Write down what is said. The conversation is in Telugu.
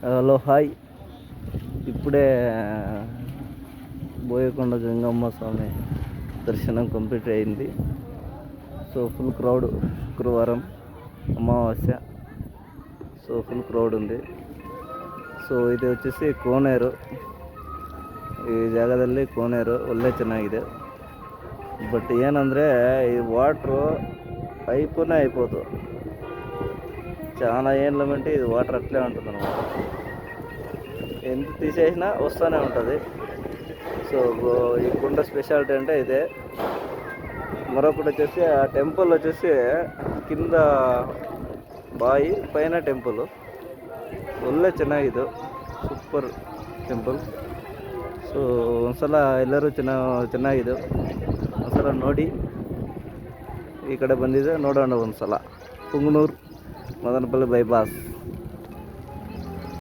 Hello hi. ఇప్పుడే బోయకొండ గంగమ్మ స్వామి దర్శనం కంప్లీట్ అయింది. సో ఫుల్ క్రౌడ్, శుక్రవారం అమావాస్య, సో ఫుల్ క్రౌడ్ ఉంది. ಸೊ ಇದು వచ్చేసి ಕೋನೇರು. ಈ ಜಾಗದಲ್ಲಿ ಕೋನೇರು ಒಳ್ಳೆ ಚೆನ್ನಾಗಿದೆ. ಬಟ್ ಏನಂದರೆ ಈ వాటరు అయిపోదు, చాలా ఏళ్ళ బట్టి ఇది వాటర్ అట్లే ఉంటుంది అనమాట. ఎంత తీసేసినా వస్తూనే ఉంటుంది. సో ఈ కుండ స్పెషాలిటీ అంటే ఇదే. మరొకటి వచ్చేసి ఆ టెంపుల్ వచ్చేసి కింద బాయి, పైన ಟೆಂಪಲ್. ಒಳ್ಳೆ ಚೆನ್ನಾಗಿದೆ, ಸೂಪರ್ ಟೆಂಪಲ್. ಸೊ ಒಂದ್ಸಲ ಎಲ್ಲರೂ ಚೆನ್ನಾಗಿದೆ, ಒಂದ್ಸಲ ನೋಡಿ. ಈ ಕಡೆ ಬಂದಿದೆ ನೋಡೋಣ ಒಂದ್ಸಲ. ಪುಂಗನೂರು ಮದನಪಲ್ಲಿ ಬೈಪಾಸ್.